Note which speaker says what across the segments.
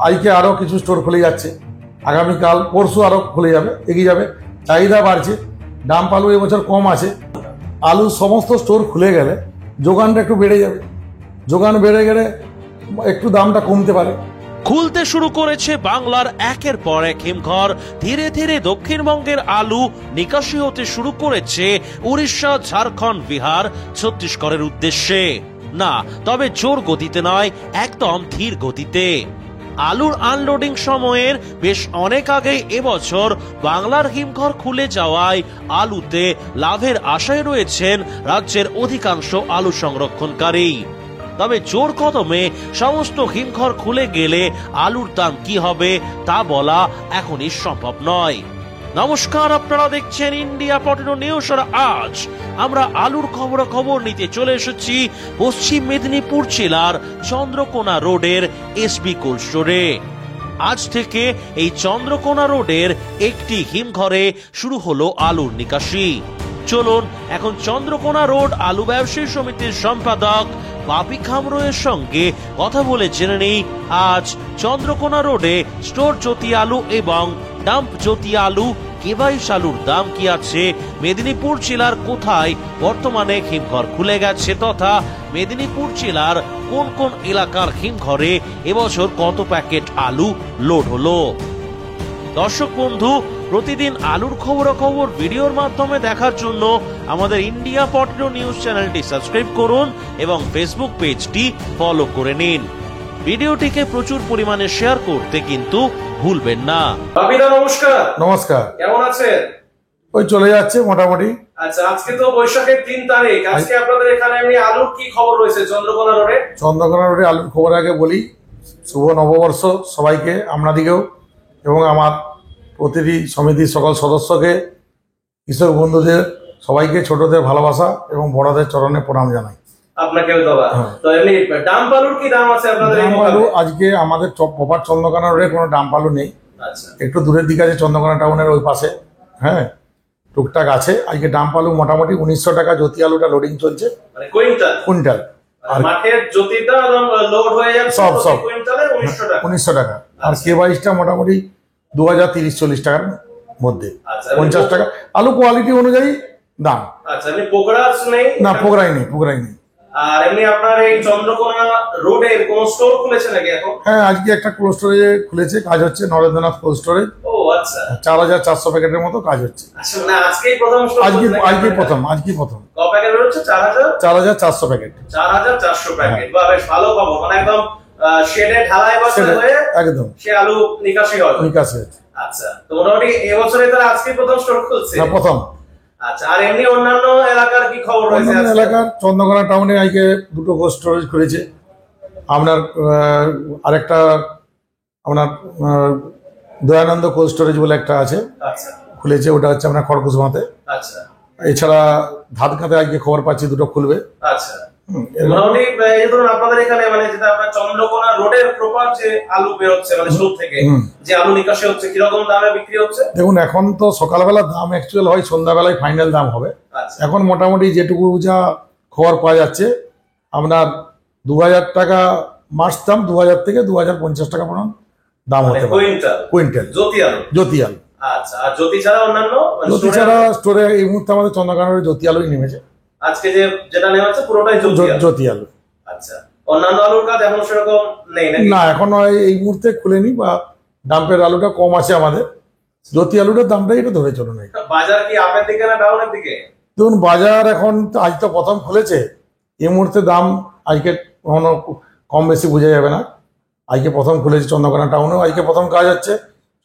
Speaker 1: আজকে আরও কিছু স্টোর খুলে যাচ্ছে, আগামীকাল পরশু আরও খুলে যাবে, এগিয়ে যাবে। চাহিদা বাড়ছে, দাম আলু এবছর কম আছে। আলু সমস্ত স্টোর খুলে গেলে যোগানটা একটু বেড়ে যাবে, যোগান বেড়ে গেলে একটু দামটা কমতে পারে।
Speaker 2: খুলতে শুরু করেছে বাংলার একের পর এক হিমঘর। ধীরে ধীরে দক্ষিণবঙ্গের আলু নিকাশি হতে শুরু করেছে উড়িষ্যা, ঝাড়খণ্ড, বিহার, ছত্তিশগড়ের উদ্দেশ্যে। না, তবে জোর গতিতে নয়, একদম ধীর গতিতে। আলুর আনলোডিং সময়ের বেশ অনেক আগেই এবছর বাংলার হিমঘর খুলে যাওয়ায় আলুতে লাভের আশায় রয়েছেন রাজ্যের অধিকাংশ আলু সংরক্ষণকারী। তবে জোর কদমে সমস্ত হিমঘর খুলে গেলে আলুর দাম কি হবে তা বলা এখনই সম্ভব নয়। নমস্কার, আপনারা দেখছেন ইন্ডিয়া পটেটো নিউজ। আর আজ আমরা আলুর খবর নিতে চলে এসেছি পশ্চিম মেদিনীপুর জেলার চন্দ্রকোনা রোডের এসবি কোল্ড স্টোরে। আজ থেকে এই চন্দ্রকোনা রোডের একটি হিমঘরে শুরু হলো আলুর নিকাশি। চলুন এখন চন্দ্রকোনা রোড আলু ব্যবসায়ী সমিতির সম্পাদক বাপি খামরোয়ের সঙ্গে কথা বলে জেনে নেই আজ চন্দ্রকোনা রোডে স্টোর জ্যোতি আলু এবং ডাম্প জ্যোতি আলু কেবাইশ আলুর দাম কি আছে, মেদিনীপুর জেলার কোথায় বর্তমানে হিমঘর খুলে গেছে, তথা মেদিনীপুর জেলার কোন কোন এলাকার হিমঘরে এবছর কত প্যাকেট আলু লোড হলো। দর্শক বন্ধু, প্রতিদিন আলুর খবর ভিডিওর মাধ্যমে দেখার জন্য আমাদের ইন্ডিয়া পটেটো নিউজ চ্যানেলটি সাবস্ক্রাইব করুন এবং ফেসবুক পেজটি ফলো করে নিন। ভিডিওটিকে প্রচুর পরিমাণে শেয়ার করতে কিন্তু ভুলবেন না।
Speaker 3: বাপিদা নমস্কার।
Speaker 1: নমস্কার,
Speaker 3: কেমন আছেন?
Speaker 1: ওই চলে যাচ্ছে মোটামুটি।
Speaker 3: আচ্ছা, আজকে তো বৈশাখের 3 তারিখ। আজকে আপনাদের এখানে এমনি আলুর কি খবর রয়েছে চন্দ্রকোনা রোডে?
Speaker 1: চন্দ্রকোনা রোডে আলুর খবর আগে বলি, শুভ নববর্ষ সবাইকে, আপনাদিকেও এবং আমার প্রতিটি সমিতির সকল সদস্যকে, কৃষক বন্ধুদের সবাইকে ছোটদের ভালোবাসা এবং বড়দের চরণে প্রণাম জানাই।
Speaker 3: আপনাকেও দাদা। তো এমনি ডাম্প আলুর কি দাম আছে আপনাদের?
Speaker 1: ডাম্প আলু আজকে আমাদের প্রপার চন্দ্রকোনা রোডে কোনো ডাম্প আলু নেই।
Speaker 3: আচ্ছা,
Speaker 1: একটু দূরের দিকে আছে চন্দ্রকোনা টাউনের ওই পাশে, হ্যাঁ টুকটাক আছে। আজকে ডাম্প আলু মোটামুটি 1900 টাকা, জ্যোতি আলুটা লোডিং চলছে,
Speaker 3: মানে কুইন্টাল।
Speaker 1: আর
Speaker 3: মাঠের জ্যোতিটা লোড হয়ে যাচ্ছে
Speaker 1: সব
Speaker 3: কুইন্টালে 1900 টাকা।
Speaker 1: 1900 টাকা। আর কে22টা মোটামুটি 2030-40 টাকার মধ্যে, 50 টাকা আলু কোয়ালিটি অনুযায়ী দাম।
Speaker 3: আচ্ছা, এমনি পোকরাজ নেই?
Speaker 1: না, পোকরাই নেই।
Speaker 3: আর এমনি আপনার এই চন্দ্রকোনা রোডে কোন স্টোর খুলেছে নাকি এখন?
Speaker 1: হ্যাঁ, আজকে একটা কোল্ড স্টোরেজে খুলেছে, কাজ হচ্ছে নরেন্দ্রনাথ কোল্ড স্টোরেজ।
Speaker 3: ও আচ্ছা,
Speaker 1: 4400 প্যাকেটের মতো কাজ হচ্ছে।
Speaker 3: আচ্ছা, মানে আজকেই প্রথম স্টোর?
Speaker 1: আজকে প্রথম।
Speaker 3: ক প্যাকেট বেরোচ্ছে?
Speaker 1: 4400 প্যাকেট।
Speaker 3: 4400 প্যাকেট। বাহ, বেশ ভালো খবর। মানে একদম শেডে ঢালাই বসানো হয়ে
Speaker 1: একদম
Speaker 3: সে আলু নিকাশি
Speaker 1: হচ্ছে।
Speaker 3: আচ্ছা, তো মোটামুটি এবছরে তারা আজকে প্রথম স্টোর খুলছে?
Speaker 1: না, প্রথম।
Speaker 3: আচ্ছা, আর এমনি অন্যান্য এলাকার কি খবর রয়েছে?
Speaker 1: অন্যান্য এলাকার চন্দ্রকোনা টাউনে আজকে দুটো কোল্ড স্টোরেজ খুলেছে। আপনার আরেকটা আপনার দয়ানন্দ কোল্ড স্টোরেজ বলে একটা আছে,
Speaker 3: আচ্ছা,
Speaker 1: খুলেছে, ওটা হচ্ছে আপনার খড়কুসমাতে।
Speaker 3: আচ্ছা,
Speaker 1: এছাড়া ধাতকাতে আজকে খবর পাচ্ছি দুটো খুলবে।
Speaker 3: আচ্ছা, মোটামুটি এই ধরুন আপনাদের এখানে মানে যেটা আপনার চন্দ্রকোনা রোডের প্রপার যে আলু বেরোচ্ছে মানে স্টোর থেকে যে আলু নিকাশি হচ্ছে, কিরকম দামে বিক্রি হচ্ছে?
Speaker 1: দেখুন, এখন তো সকালবেলা দাম অ্যাকচুয়াল হয়, সন্ধ্যাবেলায় ফাইনাল দাম হবে। এখন মোটামুটি যেটুকু যা খবর পাওয়া যাচ্ছে, আপনার 2000 টাকা মাস দাম, 2000 থেকে 2050 টাকা পর্যন্ত দাম হতে পারে কুইন্টাল জ্যোতি আলু।
Speaker 3: আচ্ছা, আর জ্যোতি ছাড়া অন্যান্য?
Speaker 1: জ্যোতি ছাড়া স্টোরে এই মুহূর্তে আমাদের চন্দ্রকোনার জ্যোতি আলুই নেমেছে।
Speaker 3: আজকে যেটা নেওয়া হচ্ছে পুরোটাই
Speaker 1: জ্যোতি আলু।
Speaker 3: আচ্ছা, অন্যান্য আলুর কাজ এখন সেরকম নেই নাকি?
Speaker 1: না, এখন এই মুহূর্তে খুলেনি, বা ডাম্পের আলুটা কম আছে আমাদের। জ্যোতি আলুটার দামটাই একটু ধরে চলুন।
Speaker 3: বাজার কি আপের দিকে না ডাউনের দিকে?
Speaker 1: দেখুন, বাজার এখন আজ তো প্রথম খুলেছে, এই মুহূর্তে দাম আজকে কখনো কম বেশি বোঝা যাবে না। আজকে প্রথম খুলেছে চন্দ্রকোনা টাউনেও, আজকে প্রথম কাজ হচ্ছে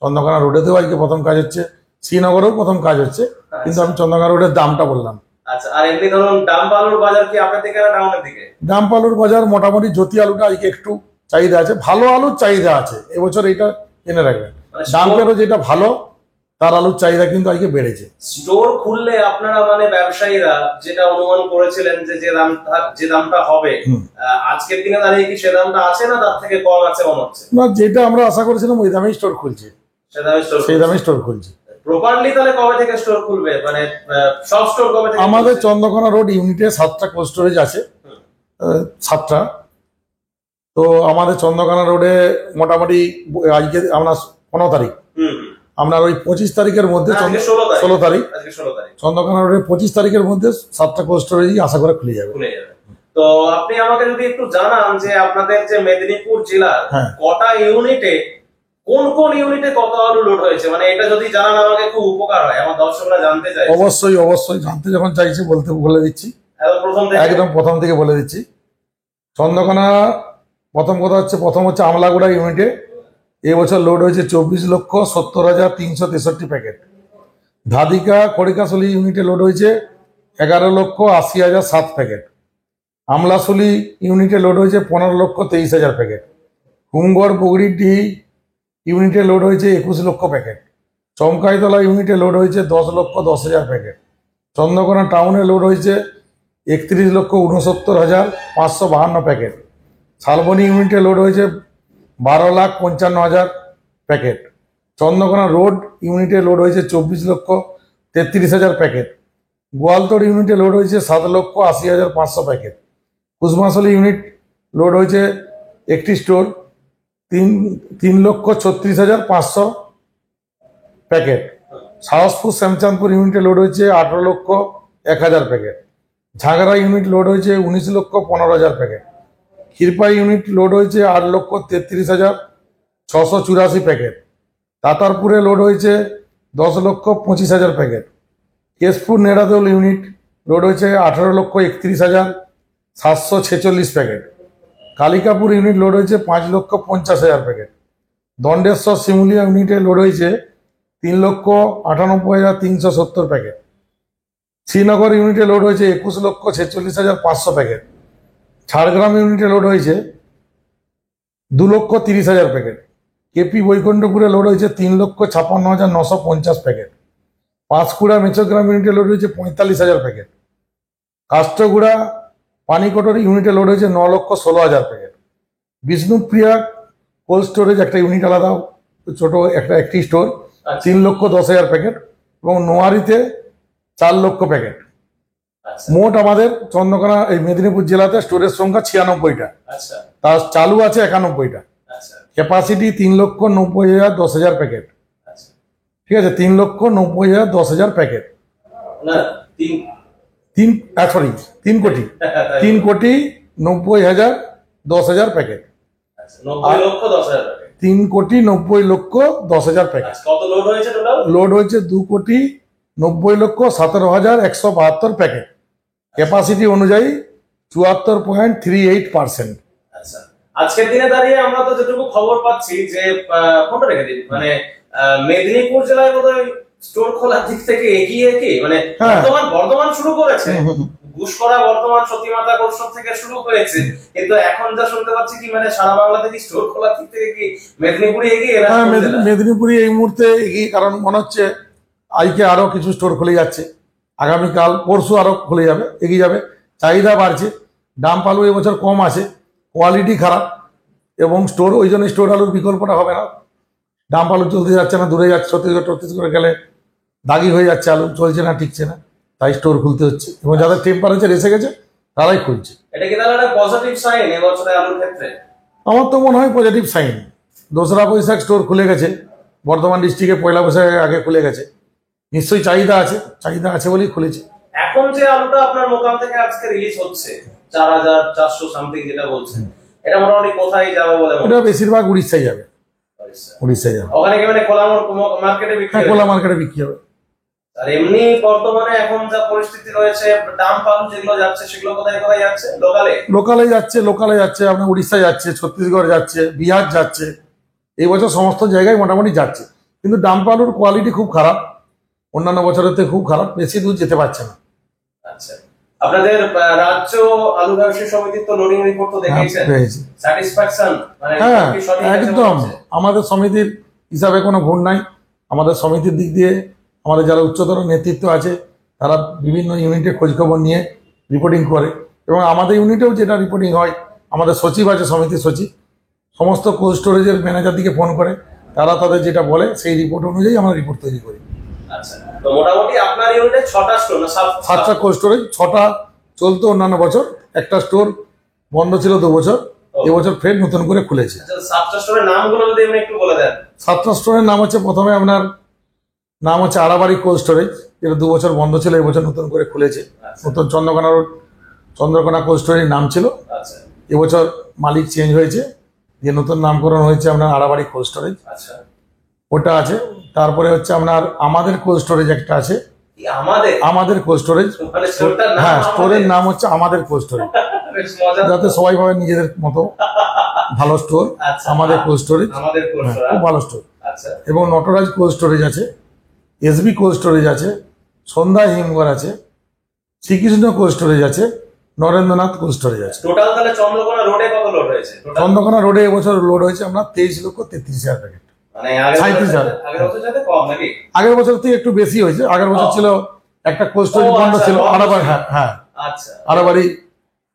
Speaker 1: চন্দ্রকোনা রোডেতেও, আজকে প্রথম কাজ হচ্ছে শ্রীনগরেও প্রথম কাজ হচ্ছে। কিন্তু আমি চন্দ্রকোনা রোডের দামটা বললাম।
Speaker 3: আচ্ছা, আর এমনি ধরুন ডাম্প আলুর বাজার কি আপের দিকে না ডাউনের দিকে?
Speaker 1: ডাম্প আলুর বাজার মোটামুটি জ্যোতি আলুটা আজকে একটু চাহিদা আছে, ভালো আলুর চাহিদা আছে এবছর, এটা জেনে রাখবেন। ডাম্পেরও যেটা ভালো, তার আলুর চাহিদা কিন্তু আজকে বেড়েছে।
Speaker 3: স্টোর খুললে আপনারা মানে ব্যবসায়ীরা যেটা অনুমান করেছিলেন যে দামটা হবে, আজকের দিনে দাঁড়িয়ে কি সে দামটা আছে না তার থেকে কম আছে মনে হচ্ছে?
Speaker 1: না, যেটা আমরা আশা করেছিলাম ওই দামেই স্টোর খুলছে, সেই দামে স্টোর খুলছে।
Speaker 3: প্রপারলি তাহলে কবে থেকে স্টোর খুলবে, মানে সব স্টোর কবে থেকে?
Speaker 1: আমাদের চন্দ্রকোনা রোড ইউনিটে 7টা কোল্ড স্টোরেজ আছে, 7টা। তো আমাদের চন্দ্রকোনা রোডে মোটামুটি আজকে আপনার 15 তারিখ,
Speaker 3: হুম।
Speaker 1: আপনার ওই 25 তারিখের মধ্যে,
Speaker 3: না, আজকে 16 তারিখ।
Speaker 1: 16 তারিখ
Speaker 3: আজকে 16 তারিখ
Speaker 1: চন্দ্রকোনা রোডে 25 তারিখের মধ্যে 7টা কোল্ড স্টোরেজই আশা করে খুলে যাবে।
Speaker 3: খুলে যাবে। তো আপনি আমাকে যদি একটু জানান যে আপনাদের যে মেদিনীপুর জেলার
Speaker 1: হ্যাঁ।
Speaker 3: কটা ইউনিটে, কোন কোন ইউনিটে কত আলু লোড হয়েছে, মানে এটা যদি জানান আমাকে খুব উপকার হয়, আমার দর্শকরা জানতে চাই।
Speaker 1: অবশ্যই অবশ্যই জানতে যখন চাইছে বলে দিচ্ছি,
Speaker 3: একদম
Speaker 1: প্রথম থেকে বলে দিচ্ছি। চন্দ্রকোনা প্রথম কথা হচ্ছে, আমলাগুড়া ইউনিটে এবছর লোড হয়েছে 24,70,363 প্যাকেট। ধাদিকা খড়িকাশলী ইউনিটে লোড হয়েছে 11,80,007 প্যাকেট। আমলাশুলি ইউনিটে লোড হয়েছে 15,23,000 প্যাকেট। হুমগড় বগড়িডি ইউনিটে লোড হয়েছে 21 লক্ষ প্যাকেট। চমকাইতলা ইউনিটে লোড হয়েছে 10,10,000 প্যাকেট। চন্দ্রকোনা টাউনে লোড হয়েছে 31,69,552 প্যাকেট। শালবনী ইউনিটে লোড হয়েছে 12,55,000 প্যাকেট। চন্দ্রকোনা রোড ইউনিটে লোড হয়েছে 24,33,000 প্যাকেট। গোয়ালতোড় ইউনিটে লোড হয়েছে 7,80,500 প্যাকেট। কুসমাশালী ইউনিট লোড হয়েছে একটি স্টোর 3,36,500 প্যাকেট। সাহসপুর শ্যামচাঁদপুর ইউনিটে লোড হয়েছে 18,01,000 প্যাকেট। ঝাগড়া ইউনিট লোড হয়েছে 19,15,000 প্যাকেট। ক্ষীরপাই ইউনিট লোড হয়েছে 8,33,684 প্যাকেট। তাতারপুরে লোড হয়েছে 10,25,000 প্যাকেট। কেশপুর নেড়াদোল ইউনিট লোড হয়েছে 18,31,746 প্যাকেট। কালিকাপুর ইউনিট লোড হয়েছে 5,50,000 প্যাকেট। দণ্ডেশ্বর শিমুলিয়া ইউনিটে লোড হয়েছে 3,98,370 প্যাকেট। শ্রীনগর ইউনিটে লোড হয়েছে 21,46,500 প্যাকেট। ঝাড়গ্রাম ইউনিটে লোড হয়েছে 2,30,000 প্যাকেট। কেপি বৈকুণ্ঠপুরে লোড হয়েছে 3,56,950 প্যাকেট। পাঁশকুড়া মেচগ্রাম ইউনিটে লোড হয়েছে 45,000 প্যাকেট। কাষ্টগুড়া পানিকোটর ইউনিটে লোড হয়েছে 9,16,000 প্যাকেট। বিষ্ণুপ্রিয়া কোল্ড স্টোরেজ একটা ইউনিট আলাদা, ছোট একটি স্টোর, 3,10,000 প্যাকেট। এবং নোয়ারিতে 4 লক্ষ প্যাকেট। মোট আমাদের চন্দ্রকোনা এই মেদিনীপুর জেলাতে স্টোরেজ সংখ্যা 96টা, তার চালু আছে 91টা। Capacity 3,90,010,000 packet. ঠিক আছে, 3,90,010,000 প্যাকেট। 3,90,010,000 প্যাকেট। 3,90,010,000 প্যাকেট। লোড হয়েছে 2,90,17,172 প্যাকেট। ক্যাপাসিটি অনুযায়ী 74.38%।
Speaker 3: আজকের দিনে দাঁড়িয়ে আমরা তো যেটুকু খবর পাচ্ছি যে ফোনটা রেখে দিন, মানে মেদিনীপুর জেলায় বোধহয় স্টোর খোলার দিক থেকে এগিয়ে কি, মানে বর্ধমান শুরু করেছে, ঘুষকরা বর্ধমান সতীমাতা গোষ্ঠ থেকে শুরু হয়েছে, কিন্তু এখন যা শুনতে পাচ্ছি কি মানে সারা বাংলাতে কি স্টোর খোলার দিক থেকে কি মেদিনীপুরে এগিয়ে?
Speaker 1: মেদিনীপুরে এই মুহূর্তে এগিয়ে, কারণ মনে হচ্ছে আজকে আরো কিছু স্টোর খুলে যাচ্ছে, আগামীকাল পরশু আরো খুলে যাবে, এগিয়ে যাবে। চাহিদা বাড়ছে, দাম আলু এবছর কম আছে, কোয়ালিটি খারাপ, এবং স্টোর ওই জন্য স্টোর আলুর বিকল্পটা হবে না। দাম আলু চলতে যাচ্ছে না, দূরে যাচ্ছে, ছত্তিশগড় গেলে দাগি হয়ে যাচ্ছে, আলু চলছে না, ঠিকছে না, তাই স্টোর খুলতে হচ্ছে। এবং যাদের টেম্পারেচার এসে গেছে তারাই খুলছে।
Speaker 3: এটা কি তাহলে একটা পজিটিভ সাইন এবছরে আলুর ক্ষেত্রে?
Speaker 1: আমার তো মনে হয় পজিটিভ সাইন। 2রা বৈশাখ স্টোর খুলে গেছে, বর্ধমান ডিস্ট্রিক্টে 1লা বৈশাখের আগে খুলে গেছে, নিশ্চয়ই চাহিদা আছে বলেই খুলেছে।
Speaker 3: এখন যে আলুটা আপনার মোকাম থেকে আজকে রিলিজ হচ্ছে 4,400 সামথিং যেটা বলছেন, এটা মোটামুটি কোথায় যাবে বলে?
Speaker 1: এটা বেশিরভাগ উড়িষ্যায় যাবে।
Speaker 3: ওখানে কি মানে খোলা মার্কেটে বিক্রি হবে?
Speaker 1: খোলা মার্কেটে বিক্রি হবে।
Speaker 3: আর এমনি বর্তমানে এখন যা পরিস্থিতি রয়েছে, দাম আলু যেগুলো যাচ্ছে সেগুলো কোথায় যাচ্ছে? লোকালে যাচ্ছে, আপনার উড়িষ্যা যাচ্ছে, ছত্তিশগড় যাচ্ছে, বিহার যাচ্ছে, এই বছর সমস্ত জায়গায় মোটামুটি যাচ্ছে। কিন্তু দাম আলুর কোয়ালিটি খুব খারাপ, অন্যান্য বছরের থেকে খুব খারাপ, বেশি দূর যেতে পারছে না। আচ্ছা, আপনাদের রাজ্য আলু ব্যবসায়ী সমিতির তো লোডিং রিপোর্ট তো দেখিয়েছেন, স্যাটিসফ্যাকশন মানে
Speaker 1: একদম। আমাদের সমিতির হিসাবে কোনো ভুল নাই। আমাদের সমিতির দিক দিয়ে আমাদের যারা উচ্চতর নেতৃত্ব আছে তারা বিভিন্ন ইউনিটে খোঁজখবর নিয়ে রিপোর্টিং করে, এবং আমাদের ইউনিটেও যেটা রিপোর্টিং হয়, আমাদের সচিব আছে, সমিতির সচিব, সমস্ত কোল্ড স্টোরেজের ম্যানেজার দিকে ফোন করে, তারা তাদের যেটা বলে সেই রিপোর্ট অনুযায়ী আমরা রিপোর্ট তৈরি করি।
Speaker 3: আচ্ছা, তো মোটামুটি আপনার ইউনিটে 6টা স্টোর না
Speaker 1: 7টা কোল্ড স্টোরেজ, 6টা চলতো অন্যান্য বছর, একটা স্টোর বন্ধ ছিল 2 বছর, এবছর ফের নতুন করে খুলেছে।
Speaker 3: আচ্ছা, সাতটা স্টোরের নামগুলো যদি আপনি একটু বলে দেন।
Speaker 1: 7টা স্টোরের নাম হচ্ছে, প্রথমে আপনার নাম হচ্ছে আড়াবাড়ি কোল্ড স্টোরেজ, যেটা 2 বছর বন্ধ ছিল, এবছর নতুন করে খুলেছে।
Speaker 3: আচ্ছা।
Speaker 1: নতুন Chandrakona road Chandrakona cold storage নাম ছিল,
Speaker 3: আচ্ছা
Speaker 1: এবছর মালিক চেঞ্জ হয়েছে, দিয়ে নতুন নামকরণ হয়েছে আপনার আড়াবাড়ি কোল্ড স্টোরেজ,
Speaker 3: আচ্ছা।
Speaker 1: ওটা আছে। তারপরে হচ্ছে আপনার আমাদের কোল্ড স্টোরেজ একটা আছে,
Speaker 3: কি আমাদের?
Speaker 1: আমাদের কোল্ড স্টোরেজ,
Speaker 3: মানে স্টোরটার নাম
Speaker 1: হ্যাঁ স্টোরের
Speaker 3: আমাদের?
Speaker 1: নাম হচ্ছে আমাদের কোল্ড স্টোরেজ,
Speaker 3: বেশ মজার।
Speaker 1: যাতে সবাই ভাবে নিজেদের মতো ভালো স্টোর।
Speaker 3: আচ্ছা।
Speaker 1: আমাদের কোল্ড স্টোরেজ,
Speaker 3: আমাদের কোল্ড
Speaker 1: হ্যাঁ,
Speaker 3: স্টোর।
Speaker 1: খুব ভালো স্টোর।
Speaker 3: আচ্ছা
Speaker 1: এবং নটরাজ কোল্ড স্টোরেজ আছে, এসবি কোল্ড স্টোরেজ আছে, সন্ধ্যা হিমঘর আছে, শ্রীকৃষ্ণ কোল্ড স্টোরেজ আছে, নরেন্দ্রনাথ কোল্ড স্টোরেজ আছে।
Speaker 3: টোটাল তাহলে চন্দ্রকোনা রোডে কত লোড হয়েছে টোটাল?
Speaker 1: চন্দ্রকোনা রোডে এবছর লোড হয়েছে আমরা 23,33,000 প্যাকেট।
Speaker 3: মানে আগের
Speaker 1: 37,000
Speaker 3: আগের বছর সাথে কম নাকি?
Speaker 1: আগের বছর থেকে একটু বেশি হয়েছে। আগের বছর ছিল একটা কোল্ড স্টোরেজ
Speaker 3: ও,
Speaker 1: বন্ধ
Speaker 3: আচ্ছা,
Speaker 1: ছিল,
Speaker 3: বন্ধ
Speaker 1: আড়াবাড়ি,
Speaker 3: ছিল।
Speaker 1: হ্যাঁ হ্যাঁ
Speaker 3: আচ্ছা।
Speaker 1: আড়াবাড়ি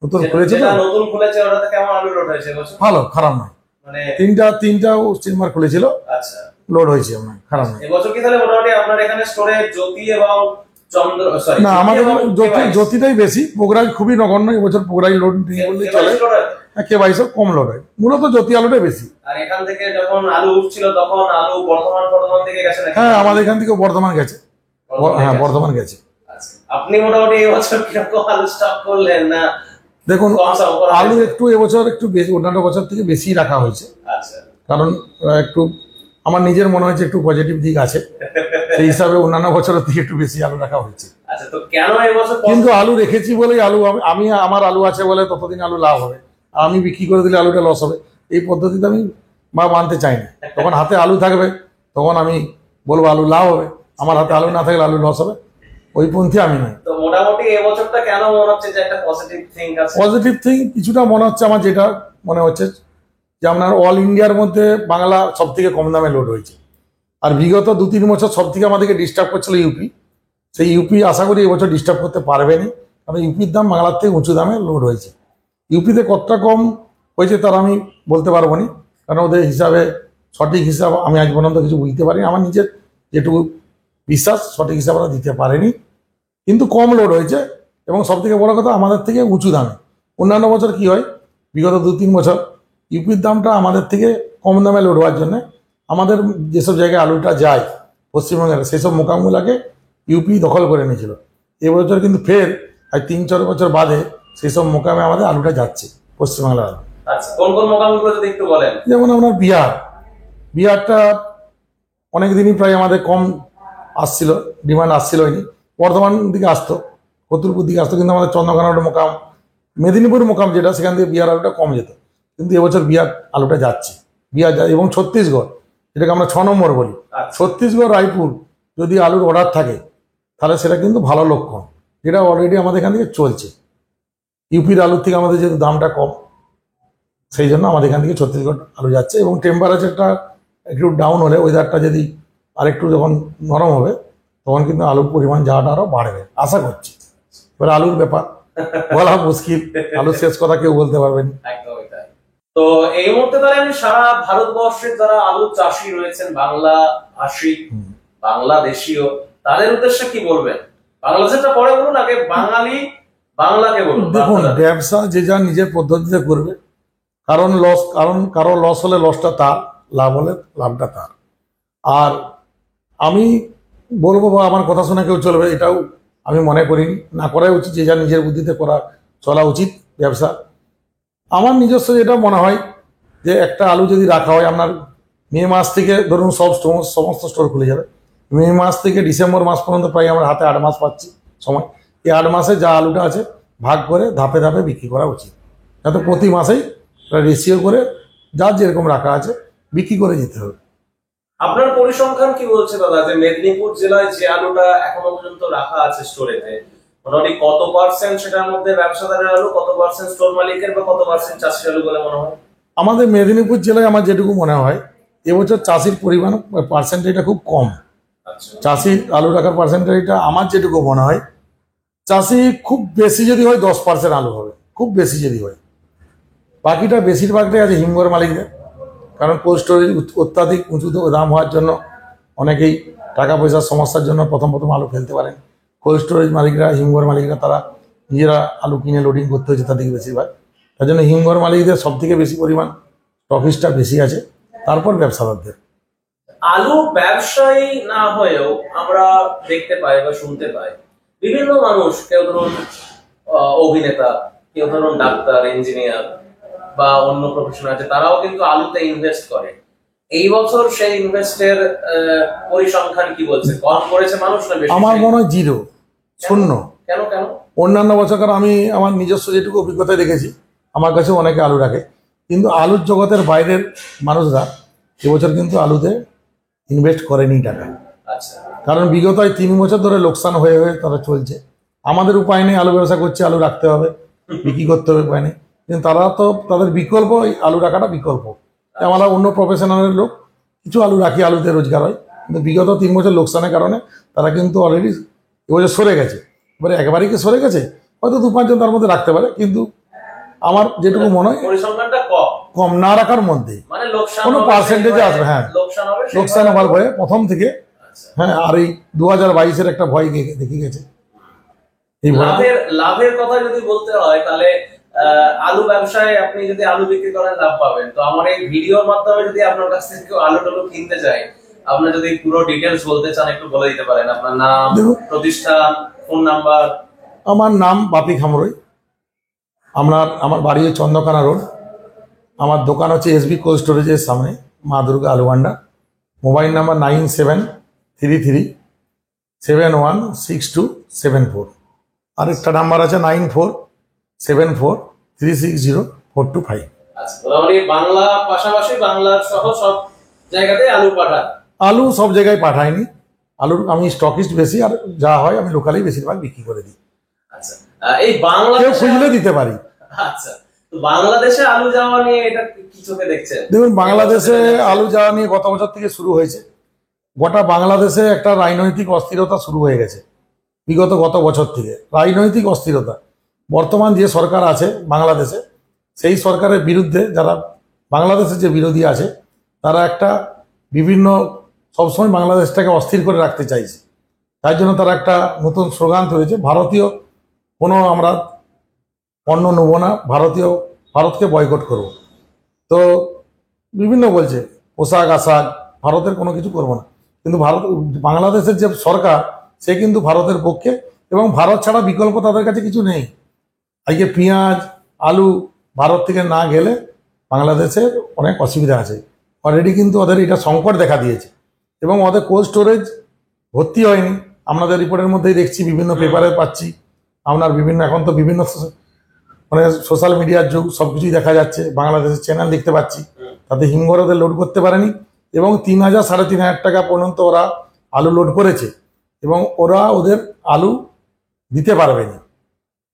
Speaker 1: নতুন খুলেছে তো,
Speaker 3: যেটা নতুন খুলেছে ওটাতে কেমন আলু লোড হয়েছে এবছর?
Speaker 1: ভালো, খারাপ নয়।
Speaker 3: মানে
Speaker 1: তিনটা স্টিমার খুলেছিল,
Speaker 3: আচ্ছা।
Speaker 1: লোড হয়েছে আপনার, খারাপ নয়।
Speaker 3: এবছর কি তাহলে মোটামুটি আপনার এখানে স্টোরে জ্যোতি এবং চন্দ্র, সরি,
Speaker 1: না, আমাদের জ্যোতিটাই বেশি, পোগরাজ খুবই নগণ্য। এবছর পোগরাজ লোড নেই বললেই চলে, কেবাইশও কম লোড হয়, মূলত জ্যোতি আলুটাই বেশি।
Speaker 3: আর এখান থেকে যখন আলু উঠছিল তখন আলু বর্ধমান থেকে গেছে নাকি?
Speaker 1: হ্যাঁ, আমাদের এখান থেকে বর্ধমান গেছে, হ্যাঁ
Speaker 3: গেছে।
Speaker 1: বর্ধমান গেছে।
Speaker 3: আচ্ছা। আপনি মোটামুটি এবছর কিরকম আলু স্টক করলেন? না
Speaker 1: দেখুন,
Speaker 3: কম সম করা
Speaker 1: আলু
Speaker 3: হয়েছে?
Speaker 1: একটু এবছর একটু বেশি, অন্যান্য বছর থেকে বেশি রাখা হয়েছে,
Speaker 3: আচ্ছা।
Speaker 1: কারণ একটু আমার নিজের মনে হয়েছে একটু পজিটিভ দিক আছে, সেই হিসাবে অন্যান্য বছরের থেকে একটু বেশি আলু রাখা হয়েছে।
Speaker 3: আচ্ছা, তো কেন এবছর
Speaker 1: কিন্তু আলু রেখেছি বলেই আলু, আমি আমার আলু আছে বলে ততদিন আলু লাভ হবে, আর আমি বিক্রি করে দিলে আলুটা লস হবে, এই পদ্ধতিতে আমি মানতে চাই না। তখন হাতে আলু থাকবে, তখন আমি বলবো আলু লাভ হবে, আমার হাতে আলু না থাকলে আলু লস হবে, ওই পন্থী আমি নই।
Speaker 3: তো মোটামুটি এবছরটা কেন মনে হচ্ছে যে একটা পজিটিভ থিং আছে?
Speaker 1: পজিটিভ থিং কিছুটা মনে হচ্ছে আমার, যেটা মনে হচ্ছে যে আপনার অল ইন্ডিয়ার মধ্যে বাংলা সব থেকে কম দামে লোড হয়েছে। আর বিগত 2-3 বছর সব থেকে আমাদেরকে ডিস্টার্ব করছিল ইউপি, সেই ইউপি আশা করি এবছর ডিস্টার্ব করতে পারবে না, কারণ ইউপির দাম বাংলার থেকে উঁচু দামে লোড হয়েছে। ইউপিতে কতটা কম হয়েছে তার আমি বলতে পারবো না, কারণ ওদের হিসাবে সঠিক হিসাব আমি আজ পর্যন্ত কিছু বুঝতে পারিনি। আমার নিজের যেটুকু বিশ্বাস, সঠিক হিসাব ওরা দিতে পারেনি, কিন্তু কম লোড হয়েছে এবং সব থেকে বড় কথা আমাদের থেকে উঁচু দামে। অন্যান্য বছর কি হয়, বিগত 2-3 বছর ইউপির দামটা আমাদের থেকে কম দামে লোড হওয়ার জন্য আমাদের যেসব জায়গায় আলুটা যায় পশ্চিমবঙ্গের, সেসব মোকামগুলোকে ইউপি দখল করে নিয়েছিল। এবছর কিন্তু ফের আজ 3-4 বছর বাদে সেসব মোকামে আমাদের আলুটা যাচ্ছে, পশ্চিমবাংলার আলু।
Speaker 3: আচ্ছা, কোন কোন মোকামগুলো যদি একটু বলেন।
Speaker 1: যেমন আপনার বিহারটা অনেক দিনই প্রায় আমাদের কম আসছিল, ডিমান্ড আসছিলই নি, বর্ধমান দিকে আসতো, কতুলপুর দিকে আসতো, কিন্তু আমাদের চন্দ্রকোনা মোকাম, মেদিনীপুর মোকাম যেটা, সেখান থেকে বিহার আলুটা কম যেত। কিন্তু এবছর বিহার আলুটা যাচ্ছে, এবং ছত্তিশগড়, যেটাকে আমরা 6 নম্বর বলি,
Speaker 3: আচ্ছা।
Speaker 1: ছত্তিশগড় রায়পুর যদি আলুর অর্ডার থাকে তাহলে সেটা কিন্তু ভালো লক্ষণ, যেটা অলরেডি আমাদের এখান থেকে চলছে। ইউপির আলুর থেকে আমাদের যেহেতু দামটা কম, সেই জন্য আমাদের এখান থেকে ছত্তিশগড় আলু যাচ্ছে। এবং টেম্পারেচারটা একটু ডাউন হলে, ওয়েদারটা যদি আরেকটু যখন নরম হবে, তখন কিন্তু আলুর পরিমাণ যাওয়াটা আরও বাড়বে আশা করছি। এবার আলুর ব্যাপার বলা মুশকিল, আলুর শেষ কথা কেউ বলতে পারবেন।
Speaker 3: একদমই তাই। তো এই মুহূর্তে তাহলে আমি সারা ভারতবর্ষের যারা আলু চাষি রয়েছেন, বাংলা ভাষী, বাংলাদেশীয়, তাদের উদ্দেশ্যে কি বলবেন? বাংলাদেশটা পরে বলুন, আগে বাঙালি বাংলাকে বলুন।
Speaker 1: দেখুন, ব্যবসা যে যা নিজের পদ্ধতিতে করবে, কারো লস হলে লসটা তার, লাভ হলে লাভটা তার। আর আমি বলবো, বা আমার কথা শোনা কেউ চলবে, এটাও আমি মনে করি না করাই উচিত, যে যা নিজের বুদ্ধিতে চলা উচিত ব্যবসা। আমার নিজস্ব যেটা মনে হয় যে একটা আলু যদি রাখা হয় আপনার মে মাস থেকে, ধরুন সমস্ত স্টোর খুলে যাবে, মে মাস থেকে ডিসেম্বর মাস পর্যন্ত প্রায় আমরা হাতে 8 মাস পাচ্ছি সময়। এই 8 মাসে যা আলুটা আছে ভাগ করে ধাপে ধাপে বিক্রি করা উচিত, যাতে প্রতি মাসেই রেশিও করে যার যেরকম রাখা আছে বিক্রি করে যেতে হবে।
Speaker 3: আপনার পরিসংখ্যান কি বলছে দাদা, যে মেদিনীপুর জেলায় যে আলুটা এখনো পর্যন্ত রাখা আছে স্টোরেতে, মোটামুটি কত পার্সেন্ট সেটার মধ্যে ব্যবসাদারের আলু, কত পার্সেন্ট স্টোর মালিকের, বা কত পার্সেন্ট চাষির আলু বলে মনে হয়?
Speaker 1: আমাদের মেদিনীপুর জেলায় আমার যেটুকু মনে হয়, এবছর চাষির পরিমাণ পার্সেন্টেজটা খুব কম।
Speaker 3: আচ্ছা।
Speaker 1: চাষির আলু রাখার পার্সেন্টেজটা আমার যেটুকু মনে হয়, চাষি খুব বেশি যদি হয় 10% আলু হবে, খুব বেশি যদি হয়। বাকিটা বেশিরভাগটাই আছে হিমঘর মালিকদের, কারণ কোল্ড স্টোরেজ অত্যাধিক উঁচু দাম হওয়ার জন্য অনেকেই টাকা পয়সার সমস্যার জন্য প্রথম আলু ফেলতে পারেন। কোল্ড স্টোরেজ মালিকরা, হিমঘর মালিকরা, তারা নিজেরা আলু কিনে লোডিং করতে হয়েছে তাদেরকে বেশিরভাগ, তার জন্য হিমঘর মালিকদের সব থেকে বেশি পরিমাণ স্টকিস্টটা বেশি আছে, তারপর ব্যবসাদারদের।
Speaker 3: আলু ব্যবসায়ী না হয়েও আমরা দেখতে পাই বা শুনতে পাই বিভিন্ন মানুষ, কেউ ধরুন অভিনেতা, কেউ ধরুন ডাক্তার, ইঞ্জিনিয়ার বা অন্য প্রফেশন আছে, তারাও কিন্তু আলুতে ইনভেস্ট করে। এই বছর সেই ইনভেস্টের পরিসংখ্যান কি বলছে? কম করেছে মানুষ না বেশি?
Speaker 1: আমার মনে হয় জিরো, শূন্য।
Speaker 3: কেন কেন?
Speaker 1: অন্যান্য বছর, কারণ আমি আমার নিজস্ব যেটুকু অভিজ্ঞতায় দেখেছি, আমার কাছে অনেকে আলু রাখে, কিন্তু আলুর জগতের বাইরের মানুষরা এবছর কিন্তু আলুতে ইনভেস্ট করেনি টাকা।
Speaker 3: আচ্ছা,
Speaker 1: কারণ বিগত 3 বছর ধরে লোকসান হয়ে হয়ে তারা চলছে। আমাদের উপায় নেই, আলু ব্যবসা করছে, আলু রাখতে হবে, বিক্রি করতে হবে, উপায় নেই। কিন্তু তারা তো তাদের বিকল্প এই আলু রাখাটা বিকল্প। আমরা অন্য প্রফেশনালের লোক কিছু আলু রাখি, আলুতে রোজগার হয়, কিন্তু বিগত 3 বছর লোকসানের কারণে তারা কিন্তু অলরেডি এবছর সরে গেছে। এবারে একেবারেই কি সরে গেছে? হয়তো 2-5 জন তার মধ্যে রাখতে পারে, কিন্তু আমার যেটুকু মনে হয়
Speaker 3: পরিসংখ্যানটা কম,
Speaker 1: কম না রাখার মধ্যে
Speaker 3: মানে লোকসান
Speaker 1: কোনো
Speaker 3: হবে
Speaker 1: পার্সেন্টেজে
Speaker 3: সেই
Speaker 1: আসবে। হ্যাঁ,
Speaker 3: লোকসান হবে সেই
Speaker 1: লোকসান হওয়ার ভয়ে প্রথম থেকে।
Speaker 3: আচ্ছা।
Speaker 1: হ্যাঁ, আর এই 2022-এর একটা ভয় দেখে গেছে এই ভয়।
Speaker 3: লাভের কথা যদি বলতে হয়, তাহলে আলু ব্যবসায় আপনি যদি আলু বিক্রি করেন লাভ পাবেন। তো আমার এই ভিডিওর মাধ্যমে যদি আপনার কাছ থেকে কেউ আলু টালু কিনতে চায়, আপনি যদি পুরো ডিটেলস বলতে চান একটু বলে দিতে পারেন। আপনার নাম, প্রতিষ্ঠান, ফোন নাম্বার।
Speaker 1: আমার নাম বাপি খামরই। আমার বাড়ি হচ্ছে চন্দ্রকোনা রোড। আমার দোকান হচ্ছে SB কোল্ড স্টোরেজের সামনে, মা দুর্গা আলু ভান্ডার। Mobile number 9733716274। আরেকটা নাম্বার আছে 9474360425।
Speaker 3: আচ্ছা, মোটামুটি বাংলা পাশাপাশি বাংলার সহ সব জায়গাতে আলু পাঠান?
Speaker 1: আলু সব জায়গায় পাঠাইনি, আলুর আমি স্টকিস্ট বেশি, আর যা হয় আমি লোকালেই বেশিরভাগ বিক্রি করে দিই।
Speaker 3: আচ্ছা, এই বাংলা
Speaker 1: কেউ খুঁজলে দিতে পারি।
Speaker 3: আচ্ছা, তো বাংলাদেশে আলু যাওয়া নিয়ে এটা কি চোখে দেখছেন?
Speaker 1: দেখুন, বাংলাদেশে আলু যাওয়া নিয়ে গত বছর থেকে শুরু হয়েছে। গোটা বাংলাদেশে একটা রাজনৈতিক অস্থিরতা শুরু হয়ে গেছে গত বছর থেকে। রাজনৈতিক অস্থিরতা, বর্তমান যে সরকার আছে বাংলাদেশে, সেই সরকারের বিরুদ্ধে যারা বাংলাদেশের যে বিরোধী আছে, তারা একটা বিভিন্ন সবসময় বাংলাদেশটাকে অস্থির করে রাখতে চাইছে। তাই জন্য তারা একটা নতুন স্লোগান তুলেছে, ভারতীয় কোনো আমরা পণ্য নেবো না, ভারতকে বয়কট করব। তো বিভিন্ন বলছে পোশাক আশাক, ভারতের কোনো কিছু করবো না। কিন্তু বাংলাদেশের যে সরকার, সে কিন্তু ভারতের পক্ষে, এবং ভারত ছাড়া বিকল্প তাদের কাছে কিছু নেই। আজকে পেঁয়াজ, আলু ভারত থেকে না গেলে বাংলাদেশের অনেক অসুবিধা আছে। অলরেডি কিন্তু ওদের এটা সংকট দেখা দিয়েছে, এবং ওদের কোল্ড স্টোরেজ ভর্তি হয়নি। আপনাদের রিপোর্টের মধ্যেই দেখছি, বিভিন্ন পেপারে পাচ্ছি, আপনার বিভিন্ন এখন তো বিভিন্ন মানে সোশ্যাল মিডিয়ার যুগ, সব কিছুই দেখা যাচ্ছে, বাংলাদেশের চ্যানেল দেখতে পাচ্ছি। তাতে হিমঘর ওদের লোড করতে পারেনি, এবং 3,000-3,500 টাকা পর্যন্ত ওরা আলু লোড করেছে, এবং ওরা ওদের আলু দিতে পারবে না।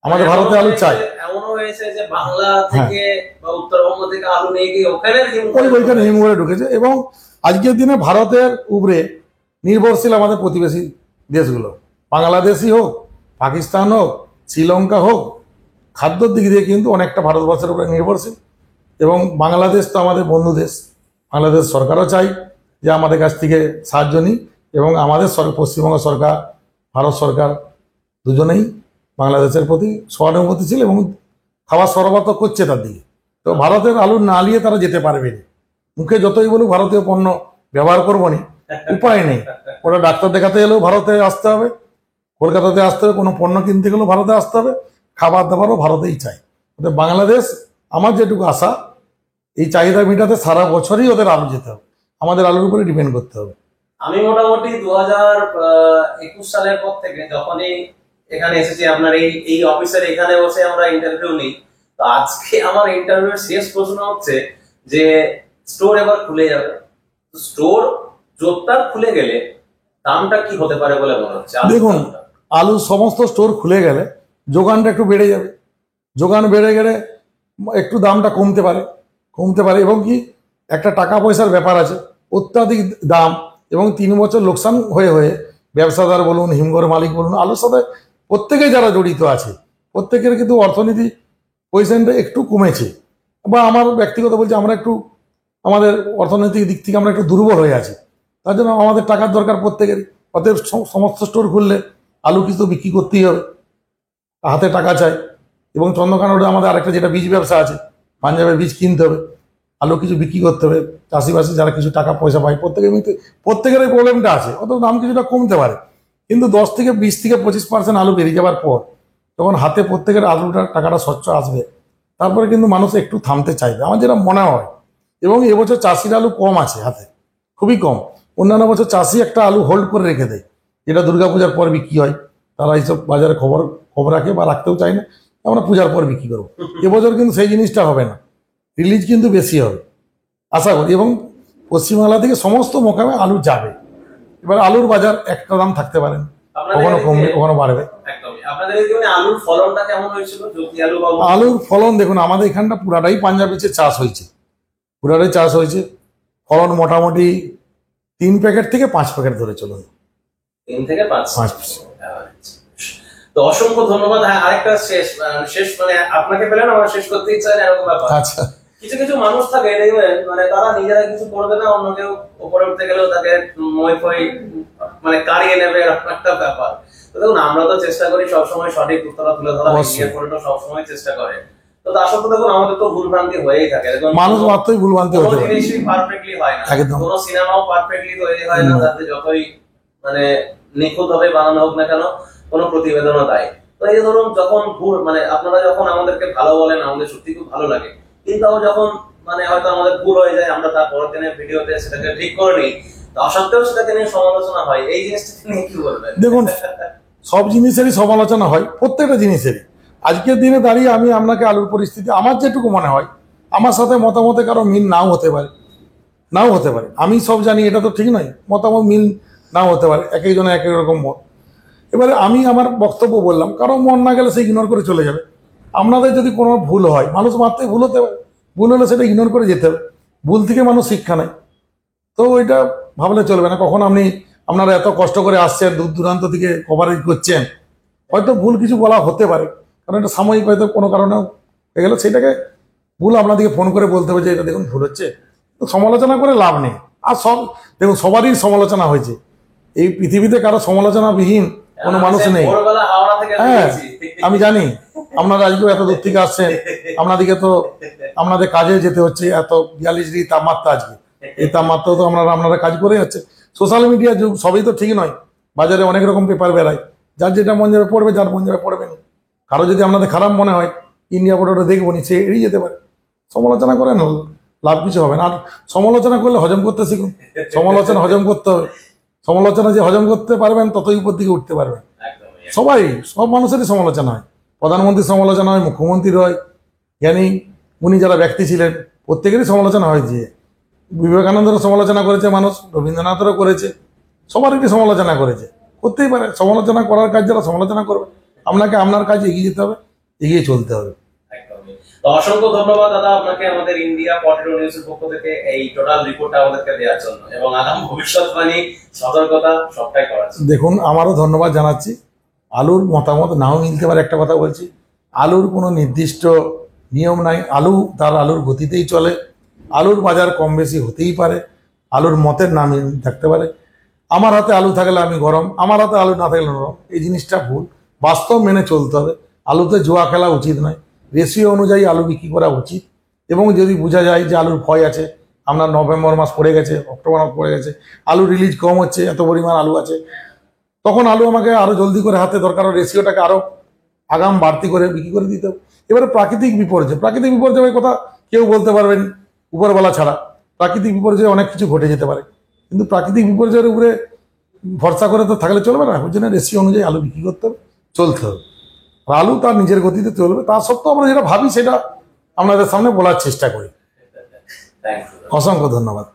Speaker 1: আমাদের ভারতে আলু চাই।
Speaker 3: এমনও হয়েছে যে বাংলা থেকে বা উত্তরবঙ্গ থেকে আলু নিয়ে গিয়ে
Speaker 1: ওইখানে হিমঘরে ঢুকেছে। এবং আজকের দিনে ভারতের উপরে নির্ভরশীল আমাদের প্রতিবেশী দেশগুলো, বাংলাদেশই হোক, পাকিস্তান হোক, শ্রীলঙ্কা হোক, খাদ্যর দিক দিয়ে কিন্তু অনেকটা ভারতবর্ষের উপরে নির্ভরশীল। এবং বাংলাদেশ তো আমাদের বন্ধু দেশ, বাংলাদেশ সরকারও চাই যে আমাদের কাছ থেকে সাহায্য নিই, এবং আমাদের পশ্চিমবঙ্গ সরকার, ভারত সরকার দুজনেই বাংলাদেশের প্রতি সহানুভূতিশীল এবং খাবার সরবরাহ করছে তার দিকে। তো ভারতের আলু না নিয়ে তারা যেতে পারবে না। মুখে যতই বলুক ভারতীয় পণ্য ব্যবহার করবো না, উপায় নেই। ওরা ডাক্তার দেখাতে গেলেও ভারতে আসতে হবে, কলকাতাতে আসতে হবে, কোনো পণ্য কিনতে গেলেও ভারতে আসতে হবে, খাবার দাবারও ভারতেই চাই। বাংলাদেশ, আমার যেটুকু আশা, এই চাহিদা মেটাতে সারা বছরই ওদের আলু যেতে হবে, আমাদের আলুর উপরে ডিপেন্ড করতে হবে।
Speaker 3: আমি মোটামুটি 2021 সালের পর থেকে যখনই এখানে এসেছি, আপনার এই অফিসের এখানে বসে আমরা ইন্টারভিউ নিই, তো আজকে আমার ইন্টারভিউর শেষ প্রশ্ন হচ্ছে যে স্টোর এবার খুলে যাবে, স্টোর জোরদার খুলে গেলে দামটা কি হতে পারে বলে মনে হচ্ছে?
Speaker 1: দেখুন, আলু সমস্ত স্টোর খুলে গেলে যোগানটা একটু বেড়ে যাবে। যোগান বেড়ে গেলে একটু দামটা কমতে পারে, এবং কি একটা টাকা পয়সার ব্যাপার আছে। অত্যাধিক দাম এবং 3 বছর লোকসান হয়ে ব্যবসাদার বলুন, হিমঘর মালিক বলুন, আলুর সাথে প্রত্যেকে যারা জড়িত আছে, প্রত্যেকের কিন্তু অর্থনীতি পজিশনটা একটু কমেছে। বা আমার ব্যক্তিগত বলছি, আমরা একটু আমাদের অর্থনৈতিক দিক থেকে আমরা একটু দুর্বল হয়ে আছি। তার জন্য আমাদের টাকার দরকার প্রত্যেকের। অতএব সমস্ত স্টোর খুললে আলু কিছু বিক্রি করতেই হবে, হাতে টাকা চাই। এবং চন্দ্রকানা রোডে আমাদের আরেকটা যেটা বীজ ব্যবসা আছে, পাঞ্জাবের বীজ কিনতে হবে, আলু কিছু বিক্রি করতে হবে, চাষিবাসী যারা কিছু টাকা পয়সা পায় প্রত্যেকের এই প্রবলেমটা আছে। অত দাম কিছুটা কমতে পারে, কিন্তু 10 থেকে 20 থেকে 25% আলু বেরিয়ে যাওয়ার পর যখন হাতে প্রত্যেকের আলুটার টাকাটা স্বচ্ছ আসবে, তারপরে কিন্তু মানুষ একটু থামতে চাইবে, আমার যেটা মনে হয়। এবং এবছর চাষির আলু কম আছে হাতে, খুবই কম। অন্যান্য বছর চাষি একটা আলু হোল্ড করে রেখে দেয়, যেটা দুর্গাপূজার পর বিক্রি হয়। তারা এইসব বাজারে খবর রাখে বা রাখতেও চায় না, আমরা পূজার পর বিক্রি করবো। এবছর কিন্তু সেই জিনিসটা হবে না, রিলিজ কিন্তু বেশি হবে আশা করি। এবং পশ্চিমবাংলা থেকে সমস্ত মোকামে আলু যাবে। এবার আলুর বাজার একটা দাম থাকতে পারে, কখনো কমবে কখনো বাড়বে।
Speaker 3: আলুর ফলনটা কেমন হয়েছিল?
Speaker 1: আলুর ফলন দেখুন, আমাদের এখানটা পুরাটাই পাঞ্জাব বীজের চাষ হয়েছে, পুরাটাই চাষ হয়েছে। ফলন মোটামুটি 3 প্যাকেট থেকে 5 প্যাকেট ধরে চলুন,
Speaker 3: 3 থেকে 5। তো অসংখ্য ধন্যবাদ। হ্যাঁ, আরেকটা শেষ মানে আপনাকে পেলেন আমার শেষ করতে ইচ্ছা হয় এরকম ব্যাপার।
Speaker 1: আচ্ছা,
Speaker 3: কিছু কিছু মানুষ থাকে দেখবেন, মানে তারা নিজেরা কিছু করবে না, অন্য কেউ উপরে উঠতে গেলেও তাকে মানে কারিয়ে নেবে, এরকম একটা ব্যাপার। তো দেখুন, আমরা তো চেষ্টা করি সবসময় সঠিক উত্তর তুলে ধরা, সবসময় চেষ্টা করে। তো তার সত্ত্বেও দেখুন, আমাদের তো ভুলভ্রান্তি হয়েই থাকে।
Speaker 1: মানুষ মাত্রই ভুলভ্রান্তি হতে পারে,
Speaker 3: জিনিসই পারফেক্টলি হয় না, কোনো সিনেমাও পারফেক্টলি তৈরি হয় না, তাতে যতই মানে নিখুঁত ভাবে বানানো হোক না কেন, কোনো প্রতিবেদনও তাই। তো এই ধরুন, যখন ভুল মানে আপনারা যখন আমাদেরকে ভালো বলেন, আমাদের সত্যি খুব ভালো লাগে, কিন্তু যখন মানে হয়তো আমাদের ভুল হয়ে যায়, আমরা তার পরের দিনের ভিডিওতে সেটাকে ঠিক করে নিই, তা সত্ত্বেও সেটাকে নিয়ে সমালোচনা হয়। এই জিনিসটা নিয়ে কি বলবেন?
Speaker 1: দেখুন, সব জিনিসেরই সমালোচনা হয়, প্রত্যেকটা জিনিসেরই। আজকের দিনে দাঁড়িয়ে আমি আপনাকে আলুর পরিস্থিতি, আমার যেটুকু মনে হয়, আমার সাথে মতামতে কারো মিল নাও হতে পারে, আমি সব জানি এটা তো ঠিক নয়, মতামত মিল নাও হতে পারে, এক একজনের এক এক রকম মত। এবারে আমি আমার বক্তব্য বললাম, কারো মন না গেলে সে ইগনোর করে চলে যাবে। আপনাদের যদি কোনো ভুল হয়, মানুষ মাত্রই ভুল হতে পারে, ভুল হলে সেটা ইগনোর করে যেতে হবে। ভুল থেকে মানুষ শিক্ষা নেয়, তো ওইটা ভাবলে চলবে না। কখন আপনারা এত কষ্ট করে আসছেন, দূর দূরান্ত থেকে কভারেজ করছেন, হয়তো ভুল কিছু বলা হতে পারে, কারণ এটা সাময়িক হয়তো কোনো কারণেও হয়ে গেল, সেটাকে ভুল আপনাদেরকে ফোন করে বলতে হবে যে এটা দেখুন ভুল হচ্ছে। তো সমালোচনা করে লাভ নেই। আর দেখুন, সবারই সমালোচনা হয়েছে, এই পৃথিবীতে কারো সমালোচনাবিহীন কোনো মানুষ নেই। হ্যাঁ, আমি জানি আপনারা আজকেও এত দূর থেকে আসছেন, আপনাদের কাজে যেতে হচ্ছে, এত 42 ডিগ্রি তাপমাত্রা আজকে, এই তাপমাত্রাও তো আপনারা কাজ করে যাচ্ছে। সোশ্যাল মিডিয়া যুগ, সবই তো ঠিক নয়, বাজারে অনেক রকম পেপার বেড়ায়, যার যেটা মন যাবে পড়বে, যার মন যাবে পড়বে না। কারো যদি আপনাদের খারাপ মনে হয়, ইন্ডিয়া পোর্টালটা দেখবো নি, সে এড়িয়ে যেতে পারে। সমালোচনা করে না, লাভ কিছু হবে না। আর সমালোচনা করলে হজম করতে শিখুন, সমালোচনা হজম করতে হবে। সমালোচনা যে হজম করতে পারবেন, ততই উপর দিকে উঠতে পারবেন। সব মানুষেরই সমালোচনা হয়, প্রধানমন্ত্রীর সমালোচনা হয়, মুখ্যমন্ত্রীর হয়, জ্ঞানী উনি যারা ব্যক্তি ছিলেন প্রত্যেকেরই সমালোচনা হয়। যে বিবেকানন্দেরও সমালোচনা করেছে মানুষ, রবীন্দ্রনাথেরও করেছে, সবারই সমালোচনা করেছে, করতেই পারে। সমালোচনা করার কাজ যারা সমালোচনা করবে, আপনাকে আপনার কাজে এগিয়ে যেতে হবে, এগিয়ে চলতে হবে।
Speaker 3: অসংখ্য ধন্যবাদ দাদা আপনাকে, আমাদের ইন্ডিয়া পটেটো নিউজের পক্ষ থেকে এই টোটাল রিপোর্টটা আমাদেরকে দেওয়ার জন্য এবং আগাম ভবিষ্যৎবাণী, সতর্কতা সবটাই করার জন্য।
Speaker 1: দেখুন, আমারও ধন্যবাদ জানাচ্ছি। আলুর মতামত নাও মিলতে পারে, একটা কথা বলছি, আলুর কোনো নির্দিষ্ট নিয়ম নাই, আলুর গতিতেই চলে। আলুর বাজার কম বেশি হতেই পারে, আলুর মতের নাম থাকতে পারে। আমার হাতে আলু থাকলে আমি গরম, আমার হাতে আলু না থাকলে নরম, এই জিনিসটা ভুল। বাস্তব মেনে চলতে হবে, আলুতে জুয়া খেলা উচিত নয়, রেশিও অনুযায়ী আলু বিক্রি করা উচিত। এবং যদি বোঝা যায় যে আলুর ক্ষয় আছে, আপনার নভেম্বর মাস পড়ে গেছে, অক্টোবর মাস পড়ে গেছে, আলু রিলিজ কম হচ্ছে, এত পরিমাণ আলু আছে, তখন আলু আমাকে আরো জলদি করে হাতে দরকার, রেশিওটাকে আরো আগাম বাড়তি করে বিক্রি করে দিতে হবে। এবারে প্রাকৃতিক বিপর্যয়ের কথা কেউ বলতে পারবেন উপরবেলা ছাড়া। প্রাকৃতিক বিপর্যয়ে অনেক কিছু ঘটে যেতে পারে, কিন্তু প্রাকৃতিক বিপর্যয়ের উপরে ভরসা করে তো থাকলে চলবে না। ওই জন্য রেশিও অনুযায়ী আলু বিক্রি করতে হবে, চলতে হবে। আর আলু তার নিজের গতিতে চলবে, তা সত্ত্বেও আমরা যেটা ভাবি সেটা আপনাদের সামনে বলার চেষ্টা করি। অসংখ্য ধন্যবাদ।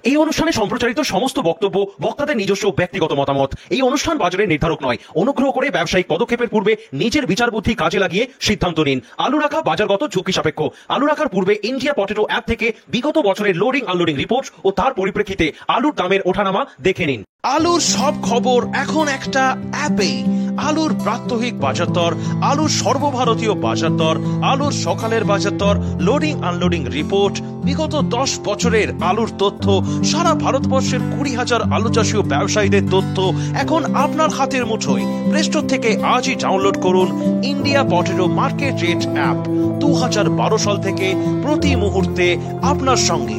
Speaker 2: এই অনুষ্ঠানে সম্প্রচারিত সমস্ত বক্তব্য বক্তাদের নিজস্ব ব্যক্তিগত মতামত। এই অনুষ্ঠান বাজারের নির্ধারক নয়। অনুগ্রহ করে ব্যবসায়িক পদক্ষেপের পূর্বে নিজের বিচার বুদ্ধি কাজে লাগিয়ে সিদ্ধান্ত নিন। আলু রাখা বাজারগত ঝুঁকি সাপেক্ষ। আলু রাখার পূর্বে ইন্ডিয়া পটেটো অ্যাপ থেকে বিগত বছরের লোডিং আনলোডিং রিপোর্ট ও তার পরিপ্রেক্ষিতে আলুর দামের ওঠানামা দেখে নিন। আলুর সব খবর এখন একটা অ্যাপেই। আলুর প্রাত্যহিক বাজার দর, আলুর সর্বভারতীয় বাজার দর, আলুর সকালের বাজার দর, লোডিং আনলোডিং রিপোর্ট, বিগত 10 বছরের আলুর তথ্য, সারা ভারতবর্ষের 20,000 আলু চাষী ও ব্যবসায়ীদের তথ্য এখন আপনার হাতের মুঠোয়। প্লে স্টোর থেকে আজই ডাউনলোড করুন India potato market rate app. 2012 সাল থেকে প্রতি মুহূর্তে আপনার সঙ্গে।